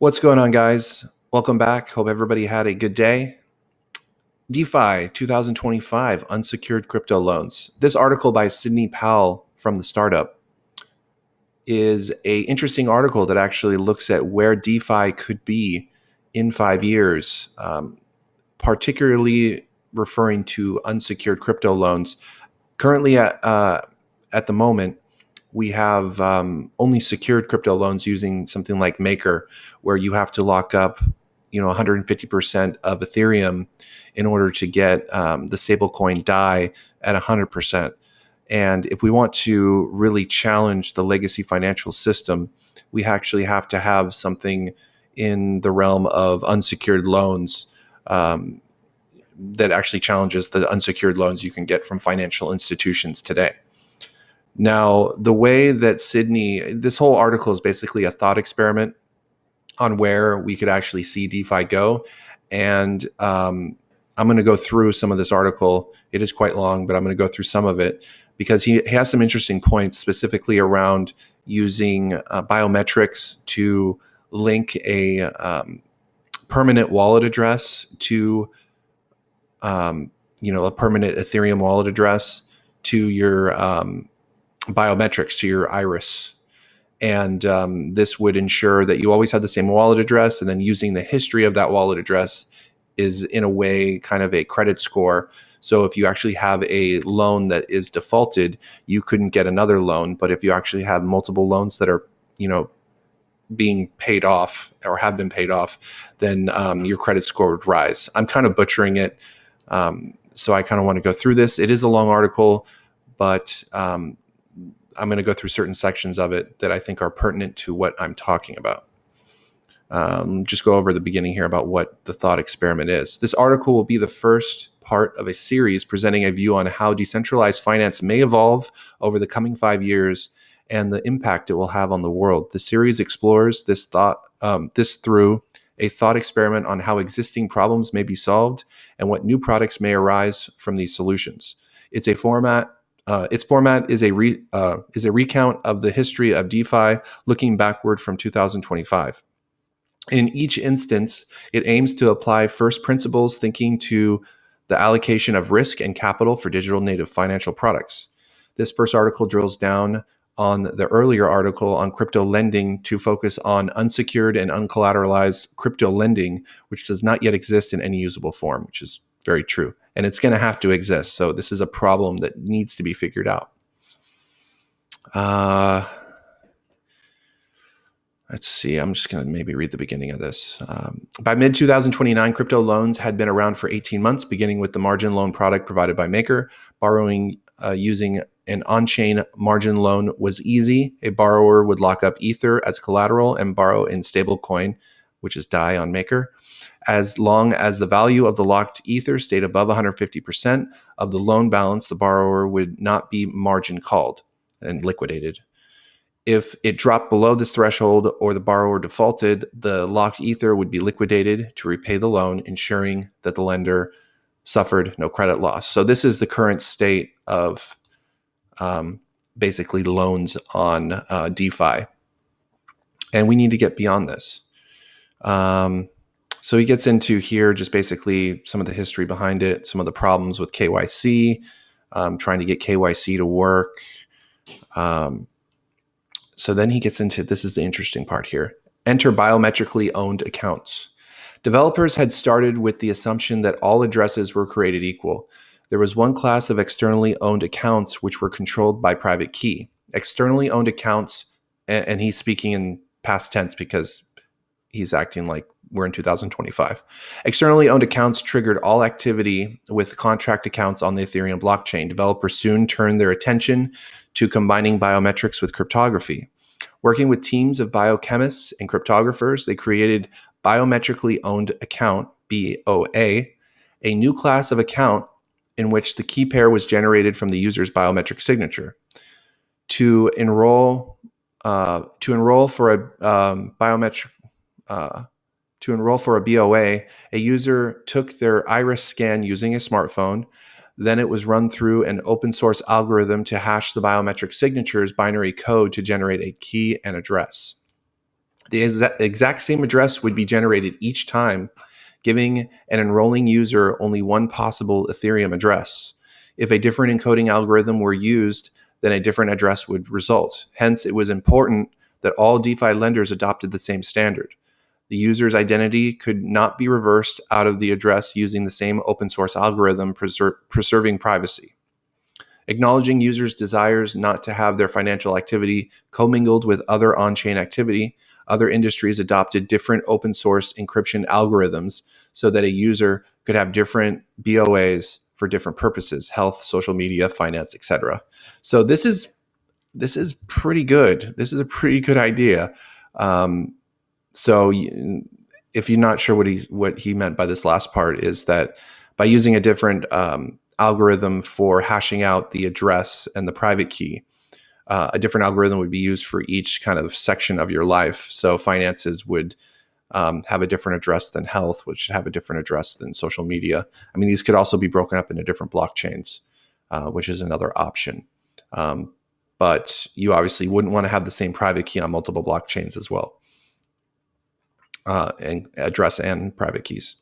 What's going on, guys? Welcome back. Hope everybody had a good day. DeFi 2025 unsecured crypto loans. This article by Sidney Powell from the startup is a interesting article that actually looks at where DeFi could be in 5 years, particularly referring to unsecured crypto loans. Currently, at the moment, we have only secured crypto loans using something like Maker, where you have to lock up, 150% of Ethereum in order to get the stablecoin DAI at 100%. And if we want to really challenge the legacy financial system, we actually have to have something in the realm of unsecured loans that actually challenges the unsecured loans you can get from financial institutions today. Now, the way that this whole article is basically a thought experiment on where we could actually see DeFi go. And I'm going to go through some of this article. It is quite long, but I'm going to go through some of it because he has some interesting points specifically around using biometrics to link a permanent wallet address to, a permanent Ethereum wallet address to your biometrics, to your iris. And this would ensure that you always have the same wallet address, and then using the history of that wallet address is in a way kind of a credit score. So if you actually have a loan that is defaulted, you couldn't get another loan. But if you actually have multiple loans that are, being paid off or have been paid off, then your credit score would rise. I'm kind of butchering it. So I kind of want to go through this. It is a long article, but I'm going to go through certain sections of it that I think are pertinent to what I'm talking about. Just go over the beginning here about what the thought experiment is. This article will be the first part of a series presenting a view on how decentralized finance may evolve over the coming 5 years and the impact it will have on the world. The series explores this through a thought experiment on how existing problems may be solved and what new products may arise from these solutions. Its format is a recount of the history of DeFi, looking backward from 2025. In each instance, it aims to apply first principles thinking to the allocation of risk and capital for digital native financial products. This first article drills down on the earlier article on crypto lending to focus on unsecured and uncollateralized crypto lending, which does not yet exist in any usable form, which is very true. And it's going to have to exist. So this is a problem that needs to be figured out. Let's see. I'm just going to maybe read the beginning of this. By mid-2029, crypto loans had been around for 18 months, beginning with the margin loan product provided by Maker. Borrowing using an on-chain margin loan was easy. A borrower would lock up Ether as collateral and borrow in stablecoin, which is DAI on Maker. As long as the value of the locked Ether stayed above 150% of the loan balance, the borrower would not be margin called and liquidated. If it dropped below this threshold or the borrower defaulted, the locked Ether would be liquidated to repay the loan, ensuring that the lender suffered no credit loss. So this is the current state of basically loans on DeFi. And we need to get beyond this. So he gets into here just basically some of the history behind it, some of the problems with KYC, trying to get KYC to work. So then he gets into, this is the interesting part here. Enter biometrically owned accounts. Developers had started with the assumption that all addresses were created equal. There was one class of externally owned accounts which were controlled by private key. Externally owned accounts, and he's speaking in past tense because he's acting like we're in 2025. Externally owned accounts triggered all activity with contract accounts on the Ethereum blockchain. Developers soon turned their attention to combining biometrics with cryptography. Working with teams of biochemists and cryptographers, they created Biometrically Owned Account, BOA, a new class of account in which the key pair was generated from the user's biometric signature. To enroll for a BOA, a user took their iris scan using a smartphone. Then it was run through an open source algorithm to hash the biometric signature's binary code to generate a key and address. The exact same address would be generated each time, giving an enrolling user only one possible Ethereum address. If a different encoding algorithm were used, then a different address would result. Hence, it was important that all DeFi lenders adopted the same standard. The user's identity could not be reversed out of the address using the same open source algorithm, preserving privacy. Acknowledging users' desires not to have their financial activity commingled with other on-chain activity, other industries adopted different open source encryption algorithms so that a user could have different BOAs for different purposes: health, social media, finance, etc. So this is pretty good. This is a pretty good idea. So if you're not sure what he meant by this last part, is that by using a different algorithm for hashing out the address and the private key, a different algorithm would be used for each kind of section of your life. So finances would have a different address than health, which should have a different address than social media. I mean, these could also be broken up into different blockchains, which is another option. But you obviously wouldn't want to have the same private key on multiple blockchains as well, and address and private keys.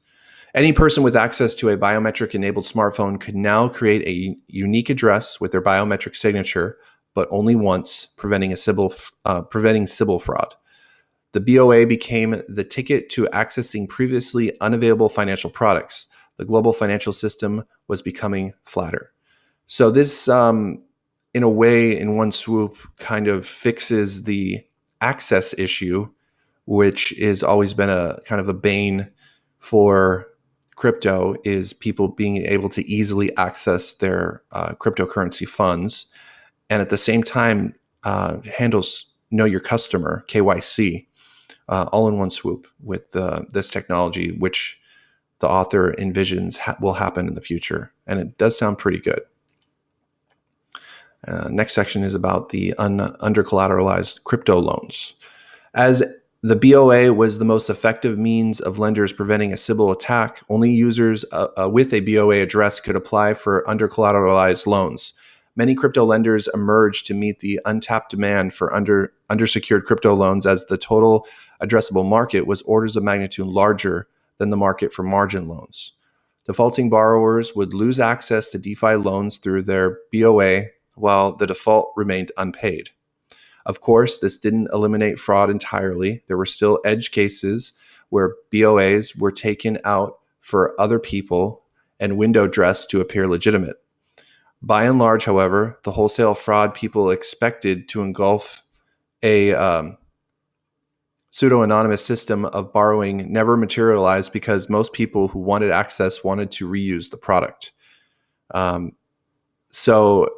Any person with access to a biometric-enabled smartphone could now create a unique address with their biometric signature, but only once, preventing Sybil fraud. The BOA became the ticket to accessing previously unavailable financial products. The global financial system was becoming flatter. So this, in a way, in one swoop, kind of fixes the access issue, which has always been a kind of a bane for crypto, is people being able to easily access their cryptocurrency funds, and at the same time handles know your customer, KYC, all in one swoop with this technology, which the author envisions will happen in the future. And it does sound pretty good. Next section is about the under-collateralized crypto loans. As the BOA was the most effective means of lenders preventing a Sybil attack, only users with a BOA address could apply for under-collateralized loans. Many crypto lenders emerged to meet the untapped demand for undersecured crypto loans, as the total addressable market was orders of magnitude larger than the market for margin loans. Defaulting borrowers would lose access to DeFi loans through their BOA, while the default remained unpaid. Of course, this didn't eliminate fraud entirely. There were still edge cases where BOAs were taken out for other people and window dressed to appear legitimate. By and large, however, the wholesale fraud people expected to engulf a pseudo-anonymous system of borrowing never materialized, because most people who wanted access wanted to reuse the product. So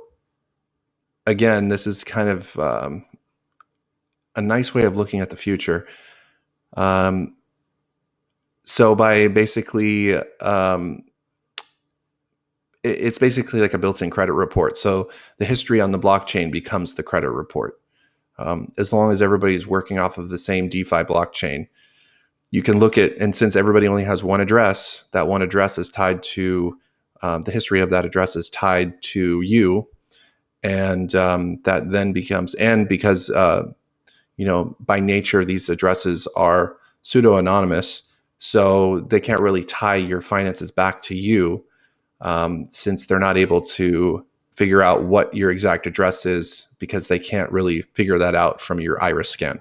again, this is kind of a nice way of looking at the future. So by basically, it's basically like a built-in credit report. So the history on the blockchain becomes the credit report. As long as everybody's working off of the same DeFi blockchain, you can look at, and since everybody only has one address, that one address is tied to, the history of that address is tied to you. And that then becomes, and because, by nature, these addresses are pseudo-anonymous, so they can't really tie your finances back to you, since they're not able to figure out what your exact address is, because they can't really figure that out from your iris scan.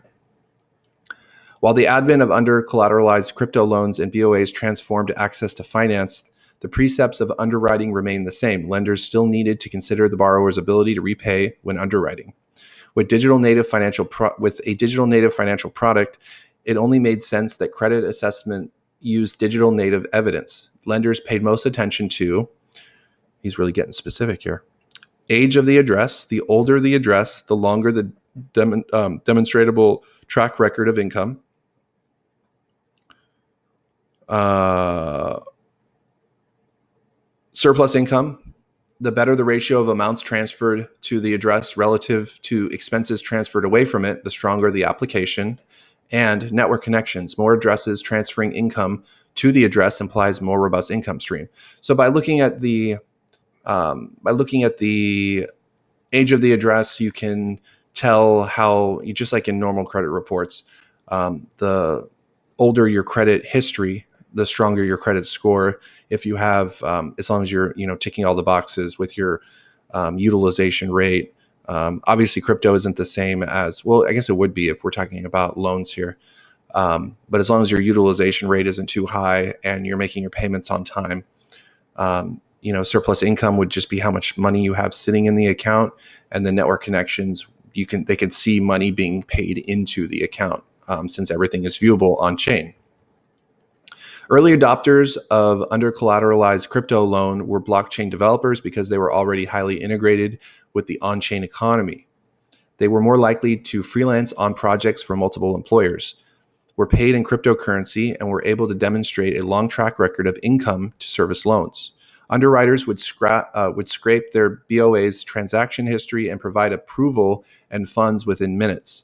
While the advent of under-collateralized crypto loans and BOAs transformed access to finance, the precepts of underwriting remained the same. Lenders still needed to consider the borrower's ability to repay when underwriting. With a digital native financial product, it only made sense that credit assessment used digital native evidence. Lenders paid most attention to, he's really getting specific here, age of the address. The older the address, the longer the demonstrable track record of income. Surplus income. The better the ratio of amounts transferred to the address relative to expenses transferred away from it, the stronger the application. And network connections. More addresses transferring income to the address implies more robust income stream. So by looking at the age of the address, you can tell how, just like in normal credit reports, The older your credit history, the stronger your credit score. If you have, as long as you're ticking all the boxes with your utilization rate. Obviously, crypto isn't the same as, well, I guess it would be if we're talking about loans here. But as long as your utilization rate isn't too high and you're making your payments on time, surplus income would just be how much money you have sitting in the account, and the network connections, they can see money being paid into the account, since everything is viewable on chain. Early adopters of under-collateralized crypto loan were blockchain developers because they were already highly integrated with the on-chain economy. They were more likely to freelance on projects for multiple employers, were paid in cryptocurrency, and were able to demonstrate a long track record of income to service loans. Underwriters would scrape their BOA's transaction history and provide approval and funds within minutes.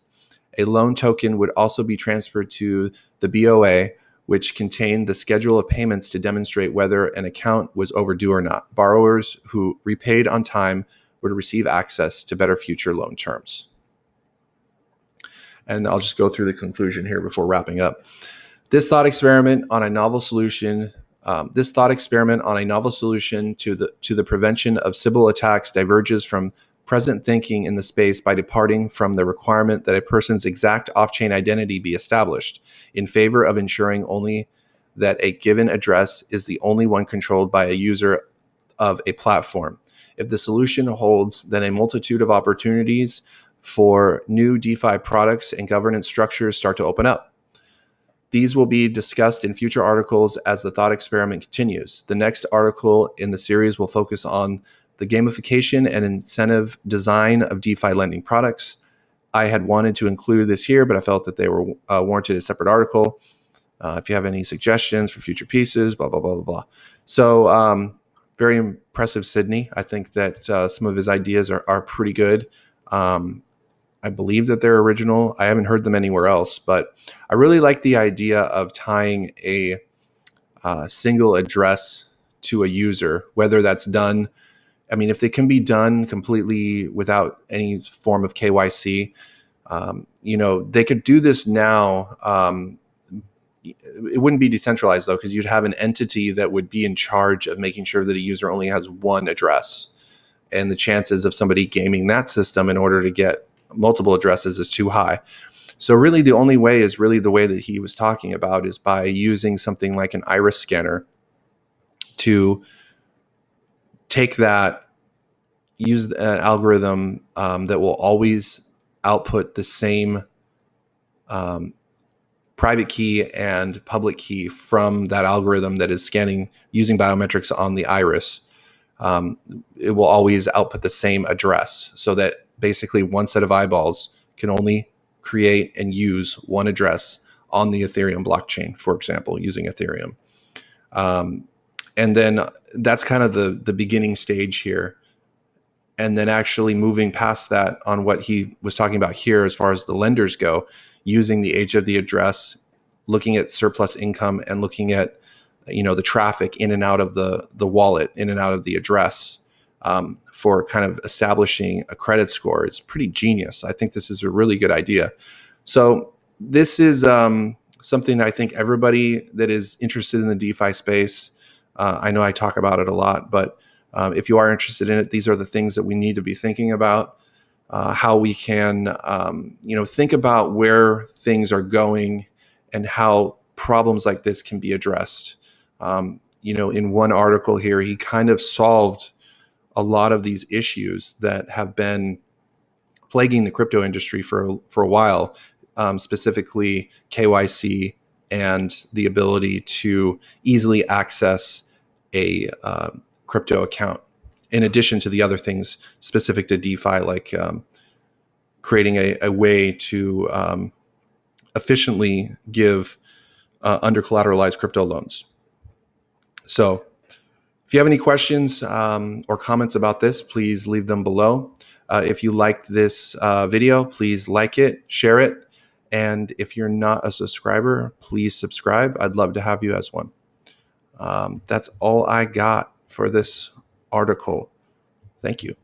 A loan token would also be transferred to the BOA, which contained the schedule of payments to demonstrate whether an account was overdue or not. Borrowers who repaid on time would receive access to better future loan terms. And I'll just go through the conclusion here before wrapping up. This thought experiment on a novel solution to the prevention of Sybil attacks diverges from present thinking in the space by departing from the requirement that a person's exact off-chain identity be established, in favor of ensuring only that a given address is the only one controlled by a user of a platform. If the solution holds, then a multitude of opportunities for new DeFi products and governance structures start to open up. These will be discussed in future articles as the thought experiment continues. The next article in the series will focus on the gamification and incentive design of DeFi lending products. I had wanted to include this here, but I felt that they were warranted a separate article. If you have any suggestions for future pieces, blah, blah, blah, blah, blah. So very impressive, Sydney. I think that some of his ideas are pretty good. I believe that they're original. I haven't heard them anywhere else, but I really like the idea of tying a single address to a user, whether that's done. I mean, if it can be done completely without any form of KYC, they could do this now. It wouldn't be decentralized though, because you'd have an entity that would be in charge of making sure that a user only has one address, and the chances of somebody gaming that system in order to get multiple addresses is too high. So really the only way is really the way that he was talking about, is by using something like an iris scanner to take that, use an algorithm that will always output the same private key and public key from that algorithm that is scanning using biometrics on the iris. It will always output the same address, so that basically one set of eyeballs can only create and use one address on the Ethereum blockchain, for example, using Ethereum. And then that's kind of the beginning stage here. And then actually moving past that on what he was talking about here, as far as the lenders go, using the age of the address, looking at surplus income, and looking at the traffic in and out of the wallet, in and out of the address, for kind of establishing a credit score. It's pretty genius. I think this is a really good idea. So this is something that I think everybody that is interested in the DeFi space, I know I talk about it a lot, but if you are interested in it, these are the things that we need to be thinking about, how we can think about where things are going and how problems like this can be addressed. In one article here, he kind of solved a lot of these issues that have been plaguing the crypto industry for a while, specifically KYC and the ability to easily access a crypto account, in addition to the other things specific to DeFi, like creating a way to efficiently give under collateralized crypto loans. So if you have any questions or comments about this, please leave them below. If you liked this video, please like it, share it. And if you're not a subscriber, please subscribe. I'd love to have you as one. That's all I got for this article. Thank you.